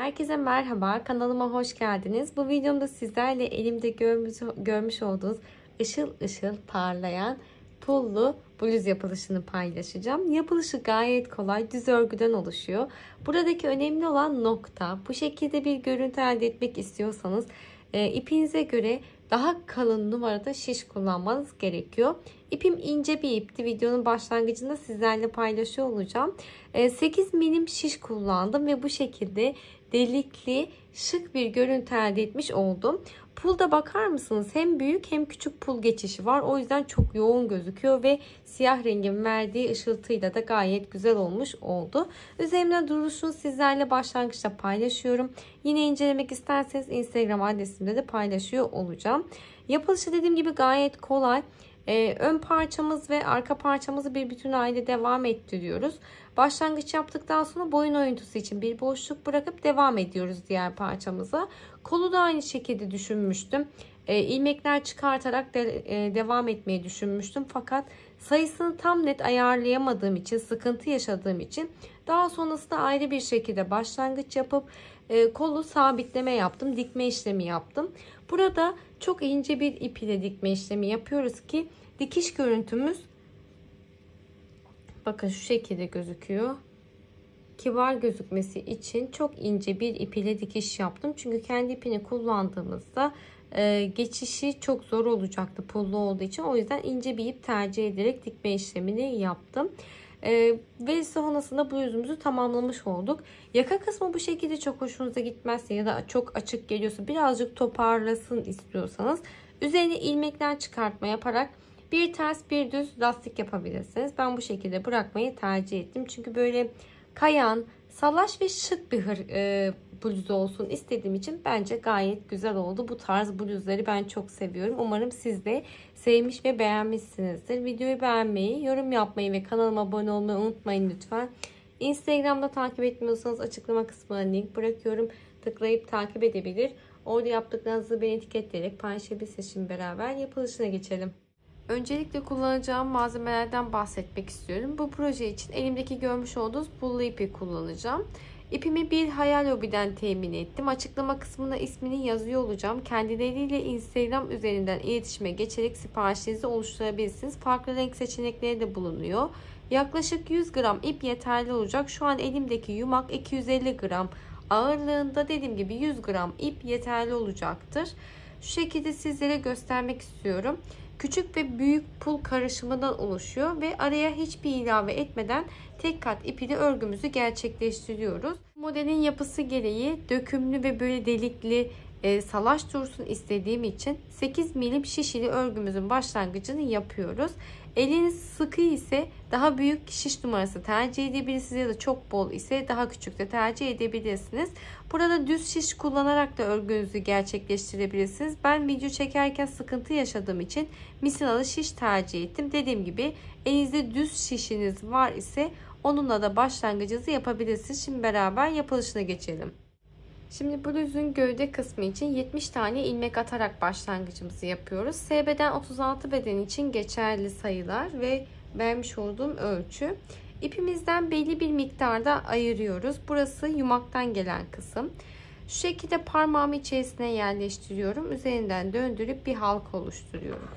Herkese merhaba, kanalıma hoş geldiniz. Bu videomda sizlerle elimde görmüş olduğunuz ışıl ışıl parlayan pullu bluz yapılışını paylaşacağım. Yapılışı gayet kolay, düz örgüden oluşuyor. Buradaki önemli olan nokta, bu şekilde bir görüntü elde etmek istiyorsanız ipinize göre daha kalın numarada şiş kullanmanız gerekiyor. İpim ince bir ipti. Videonun başlangıcında sizlerle paylaşıyor olacağım. 8 milim şiş kullandım ve bu şekilde delikli şık bir görüntü elde etmiş oldum. Pulda bakar mısınız? Hem büyük hem küçük pul geçişi var. O yüzden çok yoğun gözüküyor ve siyah rengin verdiği ışıltıyla da gayet güzel olmuş oldu. Üzerimde duruşunu sizlerle başlangıçta paylaşıyorum. Yine incelemek isterseniz Instagram adresimde de paylaşıyor olacağım. Yapılışı dediğim gibi gayet kolay. Ön parçamız ve arka parçamızı bir bütün halde devam ettiriyoruz. Başlangıç yaptıktan sonra boyun oyuntusu için bir boşluk bırakıp devam ediyoruz diğer parçamıza. Kolu da aynı şekilde düşünmüştüm. İlmekler çıkartarak devam etmeyi düşünmüştüm. Fakat sayısını tam net ayarlayamadığım için, sıkıntı yaşadığım için daha sonrasında ayrı bir şekilde başlangıç yapıp kolu sabitleme yaptım. Dikme işlemi yaptım. Burada çok ince bir ip ile dikme işlemi yapıyoruz ki dikiş görüntümüz bakın şu şekilde gözüküyor. Kibar gözükmesi için çok ince bir ip ile dikiş yaptım. Çünkü kendi ipini kullandığımızda geçişi çok zor olacaktı pullu olduğu için. O yüzden ince bir ip tercih ederek dikme işlemini yaptım. Ve sonrasında bluzumuzu tamamlamış olduk. Yaka kısmı bu şekilde çok hoşunuza gitmezse ya da çok açık geliyorsa, birazcık toparlasın istiyorsanız üzerine ilmekler çıkartma yaparak bir ters bir düz lastik yapabilirsiniz. Ben bu şekilde bırakmayı tercih ettim. Çünkü böyle kayan, salaş ve şık bir bluz olsun istediğim için bence gayet güzel oldu. Bu tarz bluzları ben çok seviyorum. Umarım siz de sevmiş ve beğenmişsinizdir. Videoyu beğenmeyi, yorum yapmayı ve kanalıma abone olmayı unutmayın lütfen. Instagram'da takip etmiyorsanız açıklama kısmına link bırakıyorum. Tıklayıp takip edebilir. Orada yaptıklarınızı beni etiketleyerek paylaşabilirsiniz. Şimdi beraber yapılışına geçelim. Öncelikle kullanacağım malzemelerden bahsetmek istiyorum. Bu proje için elimdeki görmüş olduğunuz pullu ipi kullanacağım. İpimi bir Hayal Hobby'den temin ettim. Açıklama kısmına ismini yazıyor olacağım. Kendileriyle Instagram üzerinden iletişime geçerek siparişinizi oluşturabilirsiniz. Farklı renk seçenekleri de bulunuyor. Yaklaşık 100 gram ip yeterli olacak. Şu an elimdeki yumak 250 gram ağırlığında, dediğim gibi 100 gram ip yeterli olacaktır. Şu şekilde sizlere göstermek istiyorum. Küçük ve büyük pul karışımından oluşuyor ve araya hiçbir ilave etmeden tek kat ip ile örgümüzü gerçekleştiriyoruz. Modelin yapısı gereği dökümlü ve böyle delikli salaş dursun istediğim için 8 milim şiş ile örgümüzün başlangıcını yapıyoruz. Eliniz sıkı ise daha büyük şiş numarası tercih edebilirsiniz ya da çok bol ise daha küçük de tercih edebilirsiniz. Burada düz şiş kullanarak da örgünüzü gerçekleştirebilirsiniz. Ben video çekerken sıkıntı yaşadığım için misinalı şiş tercih ettim. Dediğim gibi elinizde düz şişiniz var ise onunla da başlangıcınızı yapabilirsiniz. Şimdi beraber yapılışına geçelim. Şimdi bluzun gövde kısmı için 70 tane ilmek atarak başlangıcımızı yapıyoruz. SB'den 36 beden için geçerli sayılar ve vermiş olduğum ölçü. İpimizden belli bir miktarda ayırıyoruz. Burası yumaktan gelen kısım. Şu şekilde parmağımı içerisine yerleştiriyorum. Üzerinden döndürüp bir halka oluşturuyorum.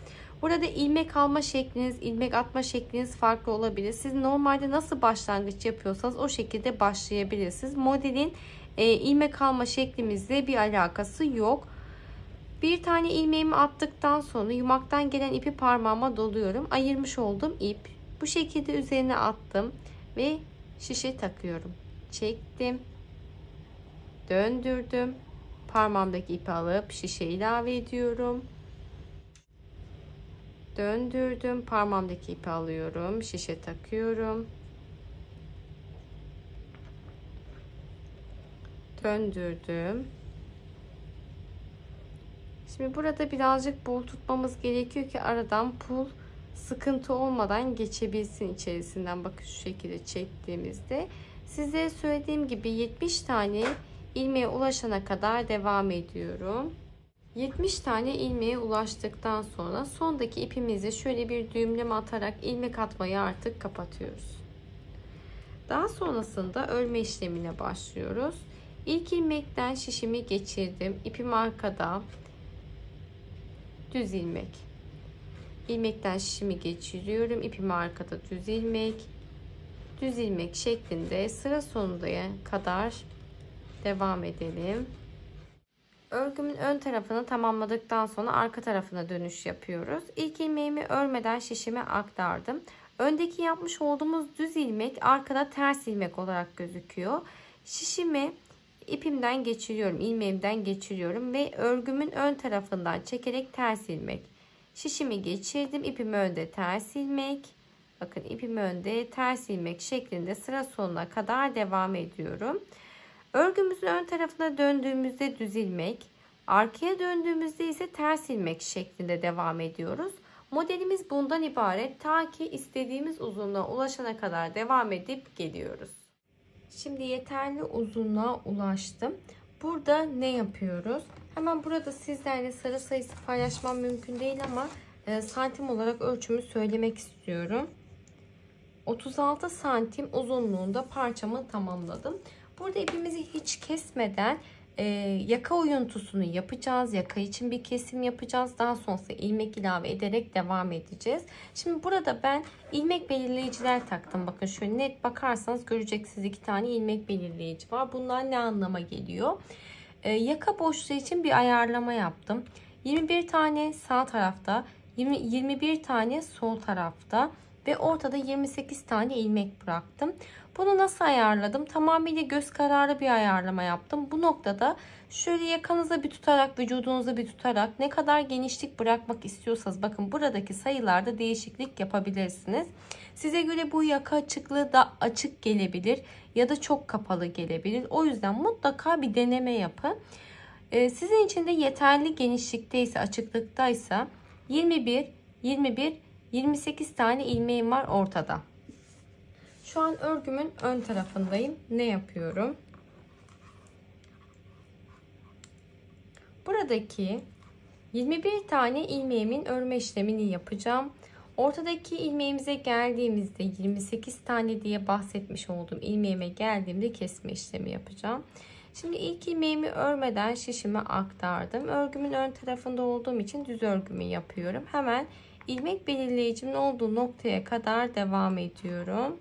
Burada ilmek alma şekliniz, ilmek atma şekliniz farklı olabilir. Siz normalde nasıl başlangıç yapıyorsanız o şekilde başlayabilirsiniz. Modelin ilmek alma şeklimizle bir alakası yok. Bir tane ilmeğimi attıktan sonra yumaktan gelen ipi parmağıma doluyorum. Ayırmış olduğum ip bu şekilde üzerine attım ve şişe takıyorum. Çektim, döndürdüm, parmağımdaki ipi alıp şişe ilave ediyorum. Döndürdüm, parmağımdaki ipi alıyorum, şişe takıyorum. Döndürdüm. Şimdi burada birazcık bol tutmamız gerekiyor ki aradan pul sıkıntı olmadan geçebilsin içerisinden. Bakın şu şekilde çektiğimizde size söylediğim gibi 70 tane ilmeğe ulaşana kadar devam ediyorum. 70 tane ilmeğe ulaştıktan sonra sondaki ipimizi şöyle bir düğümleme atarak ilmek atmayı artık kapatıyoruz. Daha sonrasında örme işlemine başlıyoruz. İlk ilmekten şişimi geçirdim. İpim arkada. Düz ilmek. İlmekten şişimi geçiriyorum. İpimi arkada, düz ilmek. Düz ilmek şeklinde sıra sonuna kadar devam edelim. Örgümün ön tarafını tamamladıktan sonra arka tarafına dönüş yapıyoruz. İlk ilmeğimi örmeden şişime aktardım. Öndeki yapmış olduğumuz düz ilmek arkada ters ilmek olarak gözüküyor. Şişimi ipimden geçiriyorum, ilmeğimden geçiriyorum ve örgümün ön tarafından çekerek ters ilmek. Şişimi geçirdim, ipimi önde, ters ilmek. Bakın ipimi önde, ters ilmek şeklinde sıra sonuna kadar devam ediyorum. Örgümüzün ön tarafına döndüğümüzde düz ilmek, arkaya döndüğümüzde ise ters ilmek şeklinde devam ediyoruz. Modelimiz bundan ibaret. Ta ki istediğimiz uzunluğa ulaşana kadar devam edip geliyoruz. Şimdi yeterli uzunluğa ulaştım. Burada ne yapıyoruz? Hemen burada sizlerle sıra sayısı paylaşmam mümkün değil ama santim olarak ölçümü söylemek istiyorum. 36 santim uzunluğunda parçamı tamamladım. Burada ipimizi hiç kesmeden yaka oyuntusunu yapacağız. Yaka için bir kesim yapacağız. Daha sonrasında ilmek ilave ederek devam edeceğiz. Şimdi burada ben ilmek belirleyiciler taktım. Bakın şöyle net bakarsanız göreceksiniz, 2 tane ilmek belirleyici var. Bunlar ne anlama geliyor? Yaka boşluğu için bir ayarlama yaptım. 21 tane sağ tarafta, 21 tane sol tarafta ve ortada 28 tane ilmek bıraktım. Bunu nasıl ayarladım? Tamamıyla göz kararı bir ayarlama yaptım. Bu noktada şöyle yakanıza bir tutarak, vücudunuza bir tutarak ne kadar genişlik bırakmak istiyorsanız, bakın buradaki sayılarda değişiklik yapabilirsiniz. Size göre bu yaka açıklığı da açık gelebilir ya da çok kapalı gelebilir. O yüzden mutlaka bir deneme yapın. Sizin için de yeterli genişlikteyse, açıklıktaysa 21, 21, 28 tane ilmeğim var ortada. Şu an örgümün ön tarafındayım. Ne yapıyorum? Buradaki 21 tane ilmeğimin örme işlemini yapacağım. Ortadaki ilmeğimize geldiğimizde 28 tane diye bahsetmiş olduğum ilmeğime geldiğimde kesme işlemi yapacağım. Şimdi ilk ilmeğimi örmeden şişime aktardım. Örgümün ön tarafında olduğum için düz örgümü yapıyorum. Hemen ilmek belirleyicimin olduğu noktaya kadar devam ediyorum.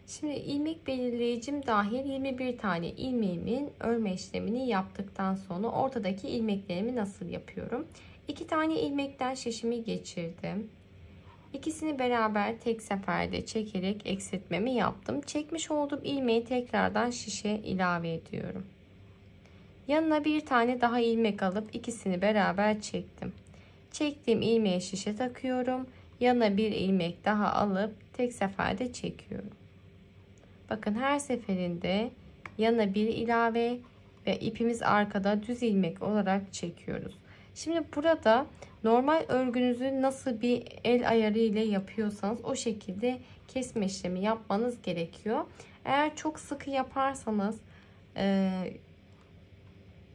Şimdi ilmek belirleyicim dahil 21 tane ilmeğimin örme işlemini yaptıktan sonra ortadaki ilmeklerimi nasıl yapıyorum? 2 tane ilmekten şişimi geçirdim. İkisini beraber tek seferde çekerek eksiltmemi yaptım. Çekmiş olduğum ilmeği tekrardan şişe ilave ediyorum. Yanına bir tane daha ilmek alıp ikisini beraber çektim. Çektiğim ilmeği şişe takıyorum. Yanına bir ilmek daha alıp tek seferde çekiyorum. Bakın her seferinde yanına bir ilave ve ipimiz arkada düz ilmek olarak çekiyoruz. Şimdi burada normal örgünüzü nasıl bir el ayarı ile yapıyorsanız o şekilde kesme işlemi yapmanız gerekiyor. Eğer çok sıkı yaparsanız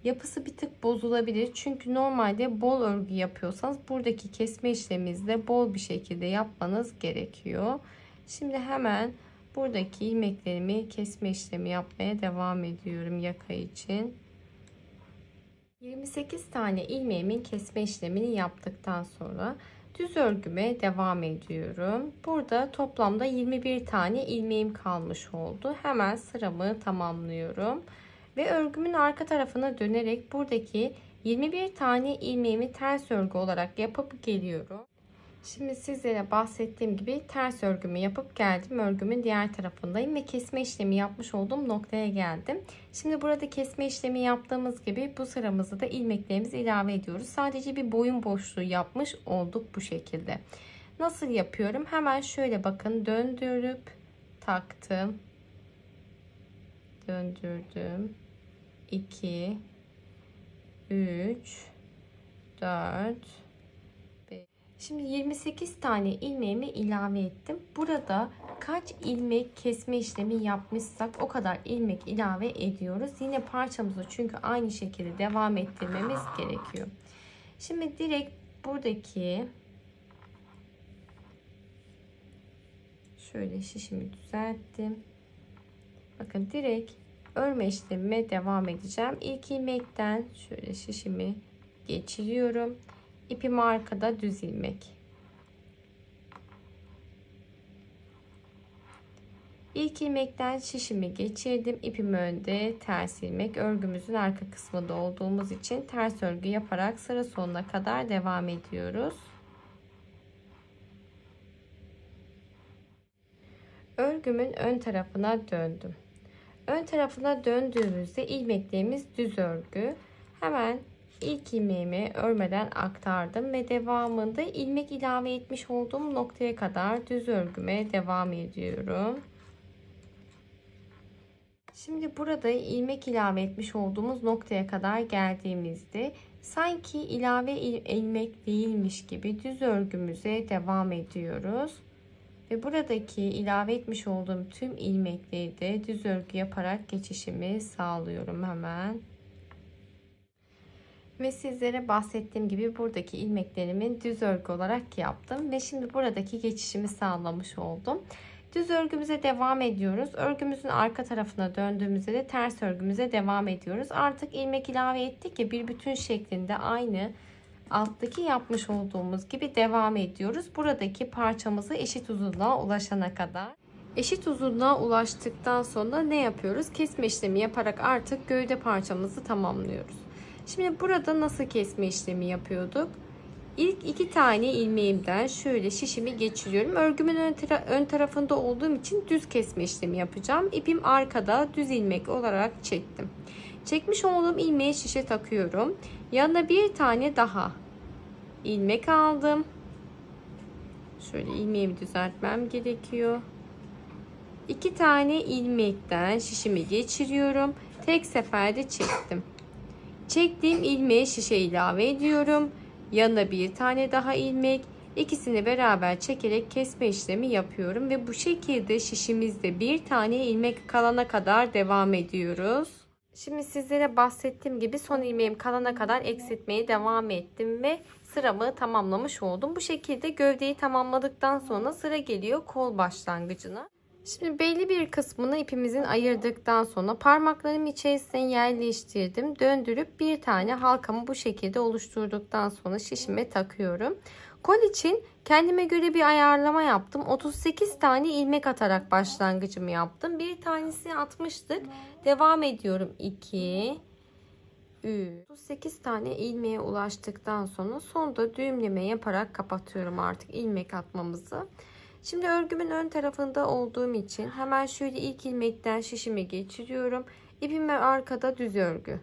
yapısı bir tık bozulabilir. Çünkü normalde bol örgü yapıyorsanız buradaki kesme işleminizi bol bir şekilde yapmanız gerekiyor. Şimdi hemen buradaki ilmeklerimi kesme işlemi yapmaya devam ediyorum yaka için. 28 tane ilmeğimin kesme işlemini yaptıktan sonra düz örgüme devam ediyorum. Burada toplamda 21 tane ilmeğim kalmış oldu. Hemen sıramı tamamlıyorum. Ve örgümün arka tarafına dönerek buradaki 21 tane ilmeğimi ters örgü olarak yapıp geliyorum. Şimdi sizlere bahsettiğim gibi ters örgümü yapıp geldim. Örgümün diğer tarafındayım ve kesme işlemi yapmış olduğum noktaya geldim. Şimdi burada kesme işlemi yaptığımız gibi bu sıramızı da ilmeklerimizi ilave ediyoruz. Sadece bir boyun boşluğu yapmış olduk bu şekilde. Nasıl yapıyorum? Hemen şöyle bakın, döndürüp taktım. Döndürdüm. 2 3 4. Şimdi 28 tane ilmeğimi ilave ettim. Burada kaç ilmek kesme işlemi yapmışsak o kadar ilmek ilave ediyoruz. Yine parçamızı çünkü aynı şekilde devam ettirmemiz gerekiyor. Şimdi direkt buradaki şöyle şişimi düzelttim. Bakın direkt örme işlemime devam edeceğim. İlk ilmekten şöyle şişimi geçiriyorum. İpim arkada, düz ilmek. İlk ilmekten şişimi geçirdim. İpim önde, ters ilmek. Örgümüzün arka kısmında olduğumuz için ters örgü yaparak sıra sonuna kadar devam ediyoruz. Örgümün ön tarafına döndüm. Ön tarafına döndüğümüzde ilmeklerimiz düz örgü. Hemen ilk ilmeğimi örmeden aktardım ve devamında ilmek ilave etmiş olduğum noktaya kadar düz örgüme devam ediyorum. Şimdi burada ilmek ilave etmiş olduğumuz noktaya kadar geldiğimizde sanki ilave ilmek değilmiş gibi düz örgümüze devam ediyoruz. Ve buradaki ilave etmiş olduğum tüm ilmekleri de düz örgü yaparak geçişimi sağlıyorum hemen. Ve sizlere bahsettiğim gibi buradaki ilmeklerimin düz örgü olarak yaptım. Ve şimdi buradaki geçişimi sağlamış oldum. Düz örgümüze devam ediyoruz. Örgümüzün arka tarafına döndüğümüzde de ters örgümüze devam ediyoruz. Artık ilmek ilave ettik ya, bir bütün şeklinde aynı alttaki yapmış olduğumuz gibi devam ediyoruz. Buradaki parçamızı eşit uzunluğa ulaşana kadar. Eşit uzunluğa ulaştıktan sonra ne yapıyoruz? Kesme işlemi yaparak artık gövde parçamızı tamamlıyoruz. Şimdi burada nasıl kesme işlemi yapıyorduk? İlk 2 tane ilmeğimden şöyle şişimi geçiriyorum. Örgümün ön tarafında olduğum için düz kesme işlemi yapacağım. İpim arkada, düz ilmek olarak çektim. Çekmiş olduğum ilmeği şişe takıyorum. Yanına bir tane daha ilmek aldım. Şöyle ilmeğimi düzeltmem gerekiyor. 2 tane ilmekten şişimi geçiriyorum. Tek seferde çektim. Çektiğim ilmeği şişe ilave ediyorum. Yanına bir tane daha ilmek, ikisini beraber çekerek kesme işlemi yapıyorum ve bu şekilde şişimizde bir tane ilmek kalana kadar devam ediyoruz. Şimdi sizlere bahsettiğim gibi son ilmeğim kalana kadar eksiltmeye devam ettim ve sıramı tamamlamış oldum. Bu şekilde gövdeyi tamamladıktan sonra sıra geliyor kol başlangıcına. Şimdi belli bir kısmını ipimizin ayırdıktan sonra parmaklarım içerisine yerleştirdim. Döndürüp bir tane halkamı bu şekilde oluşturduktan sonra şişime takıyorum. Kol için kendime göre bir ayarlama yaptım. 38 tane ilmek atarak başlangıcımı yaptım. Bir tanesini atmıştık. Devam ediyorum. 2, 3, 38 tane ilmeğe ulaştıktan sonra sonda düğümleme yaparak kapatıyorum artık ilmek atmamızı. Şimdi örgümün ön tarafında olduğum için hemen şöyle ilk ilmekten şişimi geçiriyorum. İpim arkada, düz örgü.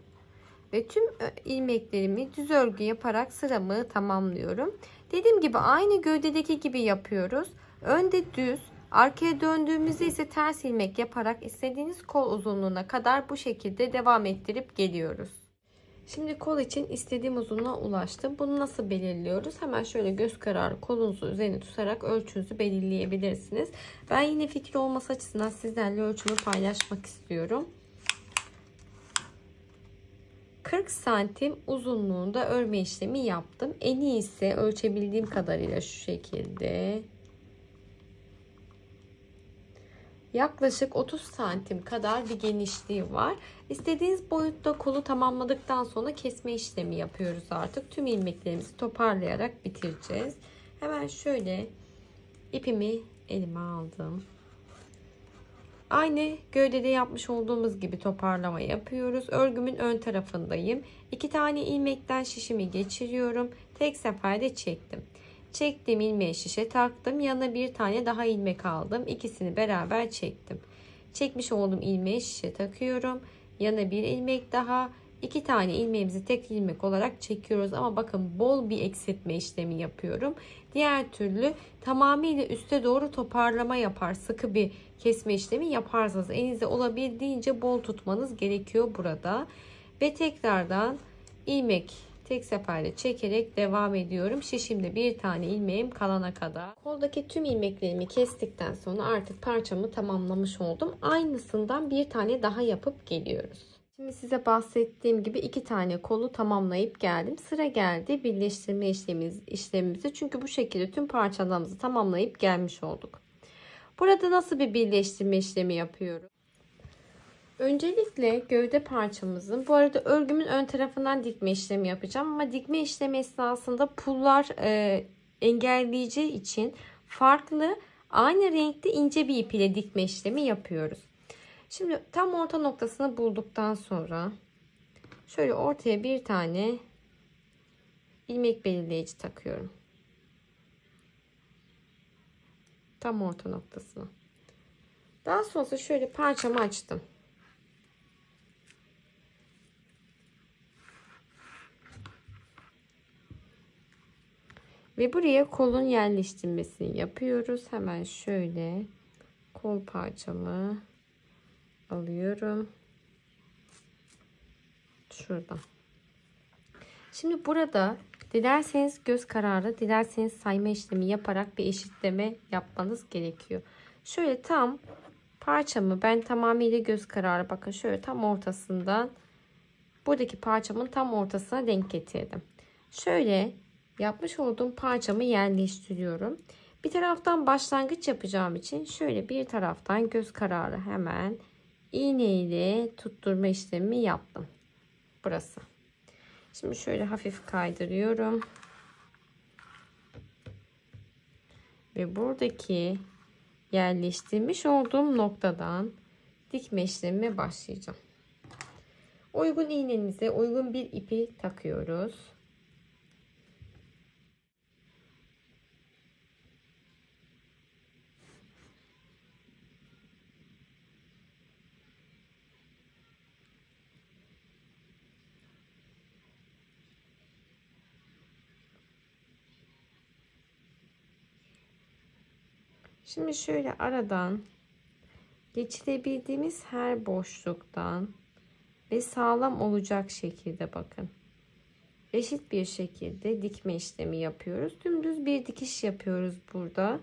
Ve tüm ilmeklerimi düz örgü yaparak sıramı tamamlıyorum. Dediğim gibi aynı gövdedeki gibi yapıyoruz. Önde düz, arkaya döndüğümüzde ise ters ilmek yaparak istediğiniz kol uzunluğuna kadar bu şekilde devam ettirip geliyoruz. Şimdi kol için istediğim uzunluğa ulaştım. Bunu nasıl belirliyoruz? Hemen şöyle göz kararı kolunuzu üzerine tutarak ölçünüzü belirleyebilirsiniz. Ben yine fikir olması açısından sizlerle ölçümü paylaşmak istiyorum. 40 santim uzunluğunda örme işlemi yaptım. En iyisi ölçebildiğim kadarıyla şu şekilde. Yaklaşık 30 santim kadar bir genişliği var. İstediğiniz boyutta kolu tamamladıktan sonra kesme işlemi yapıyoruz artık. Tüm ilmeklerimizi toparlayarak bitireceğiz. Hemen şöyle ipimi elime aldım. Aynı gövdede yapmış olduğumuz gibi toparlama yapıyoruz. Örgümün ön tarafındayım. 2 tane ilmekten şişimi geçiriyorum. Tek seferde çektim. Çektiğim ilmeği şişe taktım. Yanına bir tane daha ilmek aldım. İkisini beraber çektim. Çekmiş olduğum ilmeği şişe takıyorum. Yanına bir ilmek daha. 2 tane ilmeğimizi tek ilmek olarak çekiyoruz. Ama bakın bol bir eksiltme işlemi yapıyorum. Diğer türlü tamamıyla üste doğru toparlama yapar. Sıkı bir kesme işlemi yaparsanız elinizde olabildiğince bol tutmanız gerekiyor burada. Ve tekrardan ilmek tek seferde çekerek devam ediyorum. Şişimde bir tane ilmeğim kalana kadar. Koldaki tüm ilmeklerimi kestikten sonra artık parçamı tamamlamış oldum. Aynısından bir tane daha yapıp geliyoruz. Şimdi size bahsettiğim gibi 2 tane kolu tamamlayıp geldim. Sıra geldi birleştirme işlemimize. Çünkü bu şekilde tüm parçalarımızı tamamlayıp gelmiş olduk. Burada nasıl bir birleştirme işlemi yapıyorum? Öncelikle gövde parçamızın, bu arada örgümün ön tarafından dikme işlemi yapacağım ama dikme işlemi esnasında pullar engelleyeceği için farklı aynı renkte ince bir ip ile dikme işlemi yapıyoruz. Şimdi tam orta noktasını bulduktan sonra şöyle ortaya bir tane ilmek belirleyici takıyorum. Tam orta noktasına. Daha sonra şöyle parçamı açtım. Ve buraya kolun yerleştirmesini yapıyoruz. Hemen şöyle kol parçamı alıyorum. Şuradan. Şimdi burada dilerseniz göz kararı, dilerseniz sayma işlemi yaparak bir eşitleme yapmanız gerekiyor. Şöyle tam parçamı ben tamamıyla göz kararı, bakın şöyle tam ortasından buradaki parçamın tam ortasına denk getirdim. Şöyle yapmış olduğum parçamı yerleştiriyorum. Bir taraftan başlangıç yapacağım için şöyle bir taraftan göz kararı hemen iğne ile tutturma işlemi yaptım. Burası. Şimdi şöyle hafif kaydırıyorum. Ve buradaki yerleştirmiş olduğum noktadan dikme işlemine başlayacağım. Uygun iğnenize uygun bir ipi takıyoruz. Şimdi şöyle aradan geçirebildiğimiz her boşluktan ve sağlam olacak şekilde bakın. Eşit bir şekilde dikme işlemi yapıyoruz. Dümdüz bir dikiş yapıyoruz burada.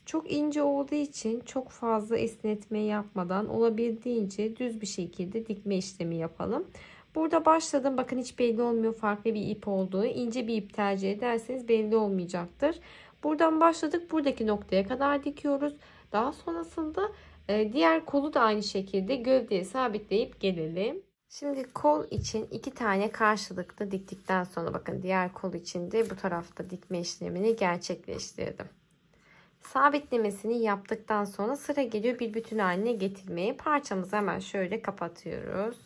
Çok ince olduğu için çok fazla esnetme yapmadan olabildiğince düz bir şekilde dikme işlemi yapalım. Burada başladım. Bakın hiç belli olmuyor farklı bir ip olduğu. İnce bir ip tercih ederseniz belli olmayacaktır. Buradan başladık. Buradaki noktaya kadar dikiyoruz. Daha sonrasında diğer kolu da aynı şekilde gövdeye sabitleyip gelelim. Şimdi kol için 2 tane karşılıklı diktikten sonra bakın diğer kol için de bu tarafta dikme işlemini gerçekleştirdim. Sabitlemesini yaptıktan sonra sıra geliyor bir bütün haline getirmeye. Parçamızı hemen şöyle kapatıyoruz.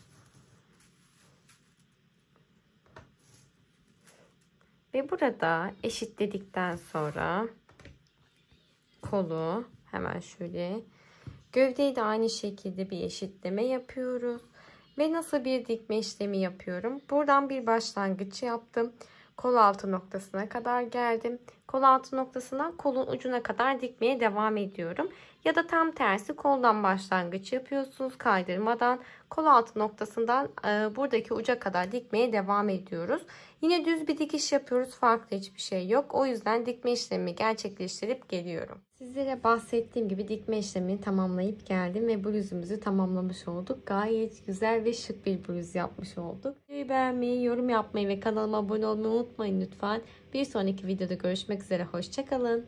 Ve burada eşitledikten sonra kolu hemen şöyle, gövdeyi de aynı şekilde bir eşitleme yapıyoruz. Ve nasıl bir dikme işlemi yapıyorum? Buradan bir başlangıç yaptım. Kol altı noktasına kadar geldim. Kol altı noktasından kolun ucuna kadar dikmeye devam ediyorum. Ya da tam tersi koldan başlangıç yapıyorsunuz kaydırmadan. Kol altı noktasından buradaki uca kadar dikmeye devam ediyoruz. Yine düz bir dikiş yapıyoruz. Farklı hiçbir şey yok. O yüzden dikme işlemi gerçekleştirip geliyorum. Sizlere bahsettiğim gibi dikme işlemini tamamlayıp geldim ve bluzumuzu tamamlamış olduk. Gayet güzel ve şık bir bluz yapmış olduk. Videoyu beğenmeyi, yorum yapmayı ve kanalıma abone olmayı unutmayın lütfen. Bir sonraki videoda görüşmek üzere. Hoşça kalın.